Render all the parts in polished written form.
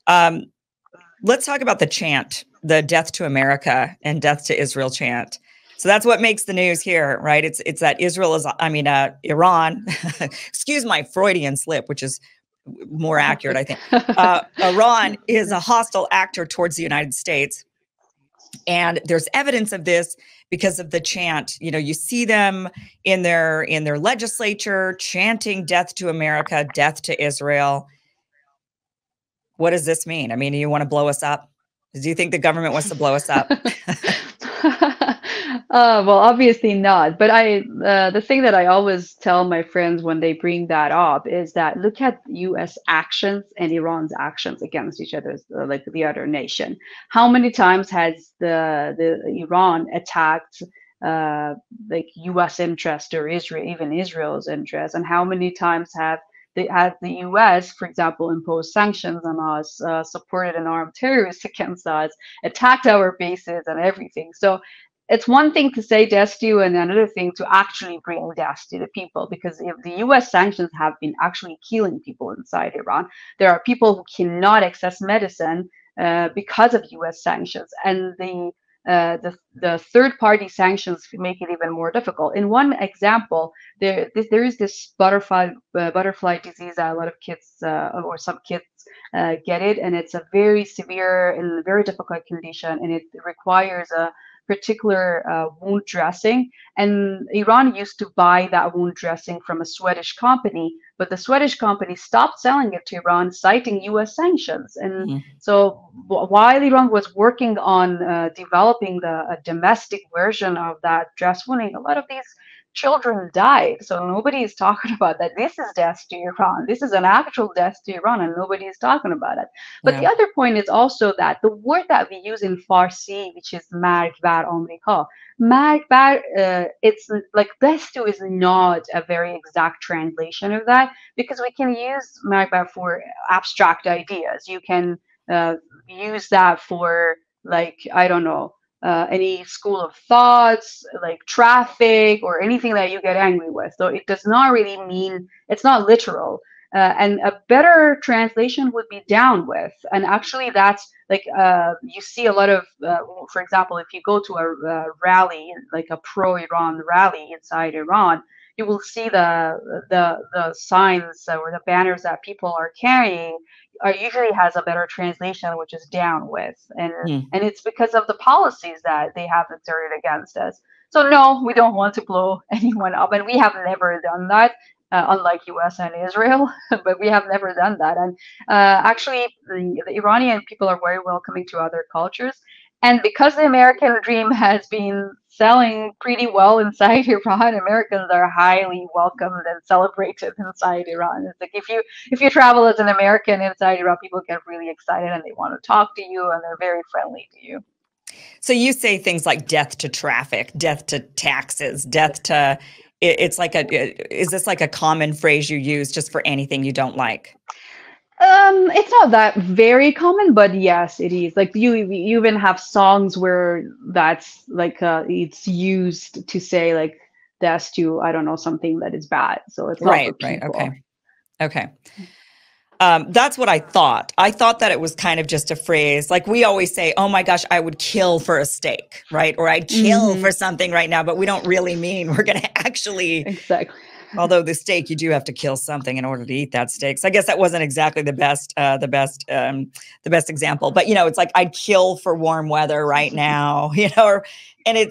Um, let's talk about the chant, the "Death to America" and "Death to Israel" chant. So that's what makes the news here, right? It's that Israel is, Iran. Excuse my Freudian slip, which is more accurate, I think. Iran is a hostile actor towards the United States. And there's evidence of this because of the chant. You know, you see them in their legislature chanting "Death to America, Death to Israel." What does this mean? I mean, do you want to blow us up? Do you think the government wants to blow us up? Well, obviously not. But the thing that I always tell my friends when they bring that up is that look at U.S. actions and Iran's actions against each other, like the other nation. How many times has the Iran attacked like U.S. interest or Israel, even Israel's interest, and how many times have the U.S., for example, imposed sanctions on us, supported an armed terrorist against us, attacked our bases and everything. So it's one thing to say death to you and another thing to actually bring death to the people, because if the US sanctions have been actually killing people inside Iran, there are people who cannot access medicine because of US sanctions, and the third party sanctions make it even more difficult. In one example, there is this butterfly disease that a lot of kids or some kids get it, and it's a very severe and very difficult condition, and it requires a particular wound dressing. And Iran used to buy that wound dressing from a Swedish company, but the Swedish company stopped selling it to Iran, citing US sanctions. And so while Iran was working on developing a domestic version of that dress wounding, a lot of these children died. So nobody is talking about that. This is death to Iran. This is an actual death to Iran, and nobody is talking about it. But the other point is also that the word that we use in Farsi, which is "marg bar Amerika," marg bar, it's like death to is not a very exact translation of that, because we can use marg bar for abstract ideas. You can use that for, like, I don't know, any school of thoughts, like traffic or anything that you get angry with. So it does not really mean, it's not literal. And a better translation would be "down with." And actually, that's like you see a lot of, for example, if you go to a rally, like a pro-Iran rally inside Iran, you will see the signs or the banners that people are carrying usually has a better translation, which is "down with," and it's because of the policies that they have exerted against us. So no, we don't want to blow anyone up, and we have never done that. Unlike US and Israel, but we have never done that. And actually, the Iranian people are very welcoming to other cultures. And because the American dream has been selling pretty well inside Iran, Americans are highly welcomed and celebrated inside Iran. It's like if you travel as an American inside Iran, people get really excited and they want to talk to you, and they're very friendly to you. So you say things like "death to traffic," "death to taxes," "death to." It's like is this like a common phrase you use just for anything you don't like? It's not that very common, but yes, it is. Like you even have songs where that's like it's used to say like death to, I don't know, something that is bad. So it's not for people. Okay. That's what I thought. I thought that it was kind of just a phrase. Like we always say, "Oh my gosh, I would kill for a steak," right? Or "I'd kill for something right now," but we don't really mean we're going to actually. Exactly. Although the steak, you do have to kill something in order to eat that steak. So I guess that wasn't exactly the best example. But it's like I'd kill for warm weather right now, and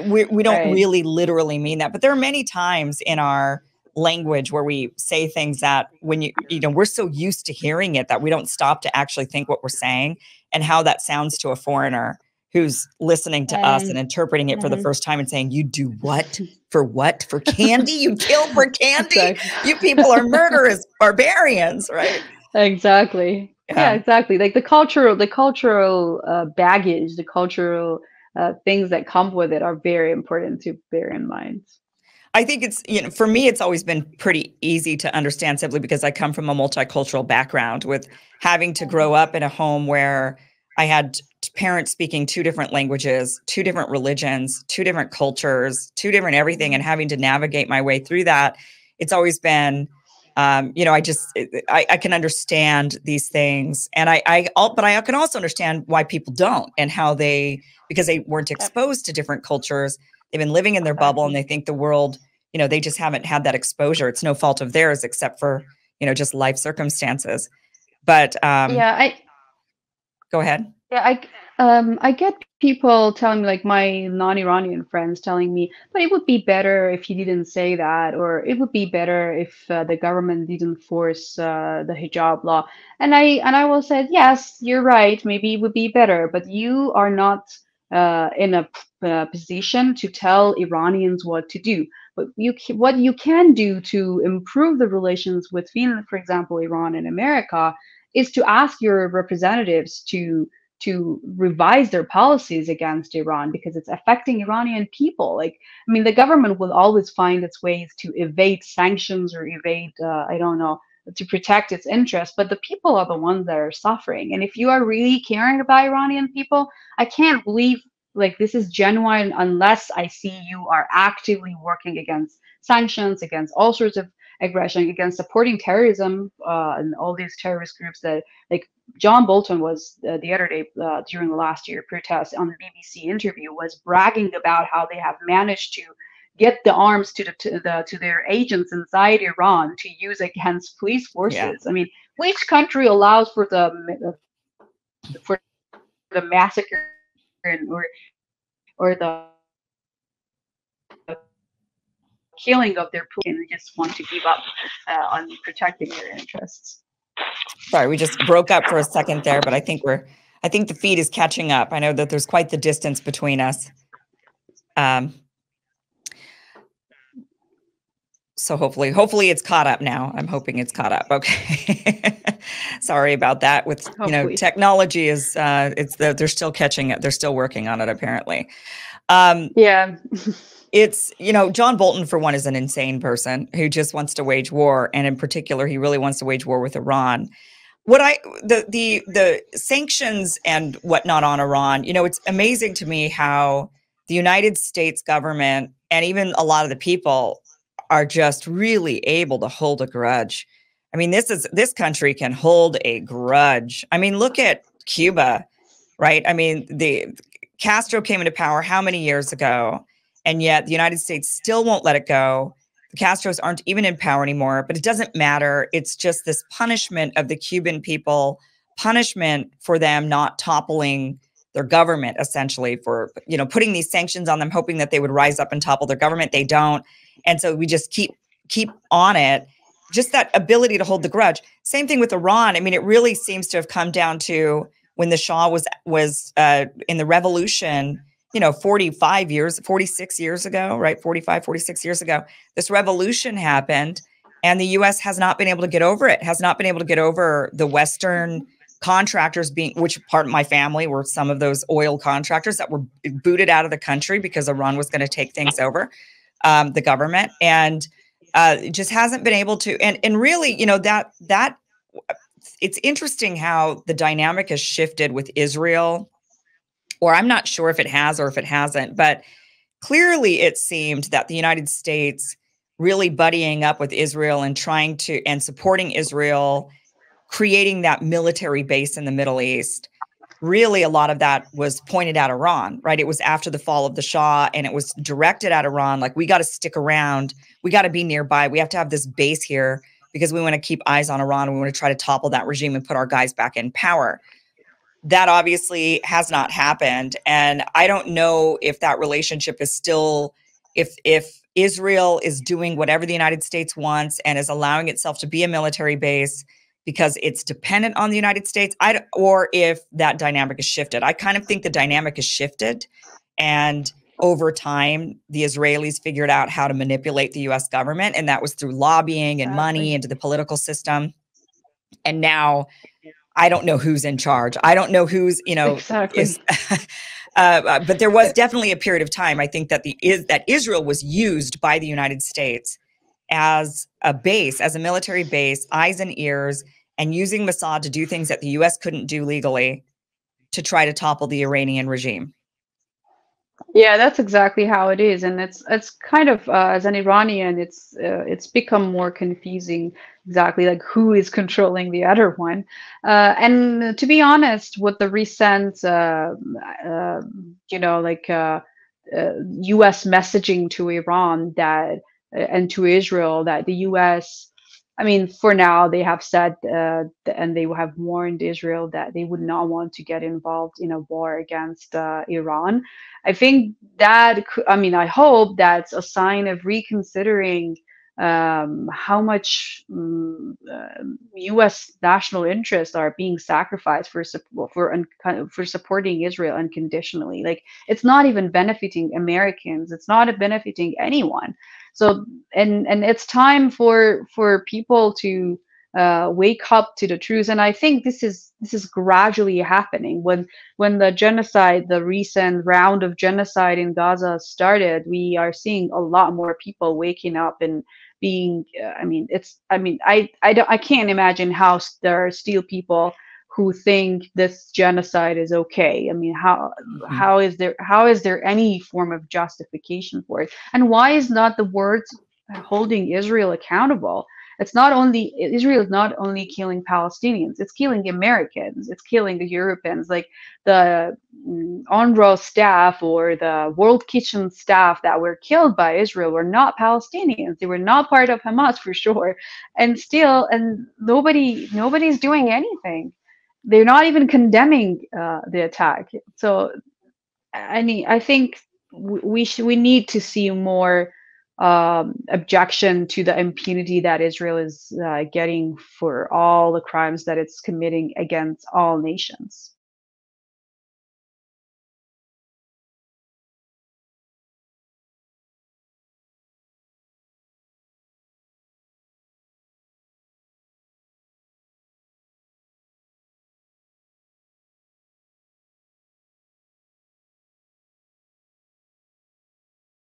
we don't really literally mean that. But there are many times in our language where we say things that when we're so used to hearing it that we don't stop to actually think what we're saying and how that sounds to a foreigner who's listening to us and interpreting it for the first time and saying, "You do what? For what? For candy? You kill for candy? Exactly. You people are murderous barbarians," right? Exactly. Yeah, exactly. Like the cultural baggage, the cultural things that come with it are very important to bear in mind. I think it's, for me, it's always been pretty easy to understand simply because I come from a multicultural background with having to grow up in a home where I had parents speaking two different languages, two different religions, two different cultures, two different everything, and having to navigate my way through that. It's always been You know, I can understand these things, and but I can also understand why people don't, and how because they weren't exposed to different cultures. They've been living in their bubble, and they think the world, you know, they just haven't had that exposure. It's no fault of theirs, except for, you know, just life circumstances. But Yeah, go ahead. I get people telling me, like my non-Iranian friends telling me, but it would be better if you didn't say that, or it would be better if the government didn't force the hijab law. And I will say, yes, you're right. Maybe it would be better, but you are not in a position to tell Iranians what to do. But what you can do to improve the relations between, for example, Iran and America, is to ask your representatives to revise their policies against Iran, because it's affecting Iranian people. Like, I mean, the government will always find its ways to evade sanctions or evade, I don't know, to protect its interests, but the people are the ones that are suffering. And if you are really caring about Iranian people, I can't believe like this is genuine unless I see you are actively working against sanctions, against all sorts of aggression, against supporting terrorism and all these terrorist groups that, like, John Bolton was the other day during the last year protest on the BBC interview, was bragging about how they have managed to get the arms to their agents inside Iran to use against police Yeah. forces. I mean, which country allows for the massacre or the killing of their people and just want to give up on protecting their interests? Sorry, we just broke up for a second there, but I think the feed is catching up. I know that there's quite the distance between us. So hopefully it's caught up now. I'm hoping it's caught up. Okay. Sorry about that. With, you know, technology is they're still catching it. They're still working on it, apparently. Yeah. It's, you know, John Bolton, for one, is an insane person who just wants to wage war. And in particular, he really wants to wage war with Iran. The sanctions and whatnot on Iran, you know, it's amazing to me how the United States government and even a lot of the people are just really able to hold a grudge. I mean, this country can hold a grudge. I mean, look at Cuba, right? I mean, the Castro came into power how many years ago? And yet the United States still won't let it go. The Castros aren't even in power anymore, but it doesn't matter. It's just this punishment of the Cuban people, punishment for them not toppling their government, essentially, for, you know, putting these sanctions on them, hoping that they would rise up and topple their government. They don't. And so we just keep on it. Just that ability to hold the grudge. Same thing with Iran. I mean, it really seems to have come down to when the Shah was in the revolution, you know, 46 years ago, right? 45, 46 years ago, this revolution happened, and the U.S. has not been able to get over it, has not been able to get over the Western contractors which part of my family were some of those oil contractors that were booted out of the country because Iran was going to take things over, the government. And it just hasn't been able to, and really, you know, that it's interesting how the dynamic has shifted with Israel, or I'm not sure if it has or if it hasn't, but clearly it seemed that the United States really buddying up with Israel and and supporting Israel, creating that military base in the Middle East. Really, a lot of that was pointed at Iran, right? It was after the fall of the Shah, and it was directed at Iran. Like, we got to stick around. We got to be nearby. We have to have this base here because we want to keep eyes on Iran. And we want to try to topple that regime and put our guys back in power. That obviously has not happened. And I don't know if that relationship is still, if Israel is doing whatever the United States wants and is allowing itself to be a military base because it's dependent on the United States, or if that dynamic is shifted. I kind of think the dynamic is shifted. And over time, the Israelis figured out how to manipulate the US government. And that was through lobbying and money into the political system. And now I don't know who's in charge. I don't know who's, you know, but there was definitely a period of time, I think, that Israel was used by the United States as a base, as a military base, eyes and ears, and using Mossad to do things that the U.S. couldn't do legally to try to topple the Iranian regime. Yeah, that's exactly how it is, and it's kind of as an Iranian, it's become more confusing exactly, like who is controlling the other one. And to be honest, with the recent, uh, like U.S. messaging to Iran that and to Israel, that the U.S. I mean, for now, they have said and they have warned Israel that they would not want to get involved in a war against Iran. I think that, I mean, I hope that's a sign of reconsidering how much U.S. national interests are being sacrificed for supporting Israel unconditionally. Like, it's not even benefiting Americans. It's not benefiting anyone. So, and it's time for people to wake up to the truth. And I think this is gradually happening. When the genocide, the recent round of genocide in Gaza started, we are seeing a lot more people waking up and being. I mean, I can't imagine how there are still people who think this genocide is okay. I mean, Mhm. how is there any form of justification for it? And why is not the words holding Israel accountable? It's not only Israel is not only killing Palestinians, it's killing Americans, it's killing the Europeans. Like the UNRWA staff or the World Kitchen staff that were killed by Israel were not Palestinians. They were not part of Hamas for sure. And still, and nobody's doing anything. They're not even condemning the attack. So I think we need to see more objection to the impunity that Israel is getting for all the crimes that it's committing against all nations.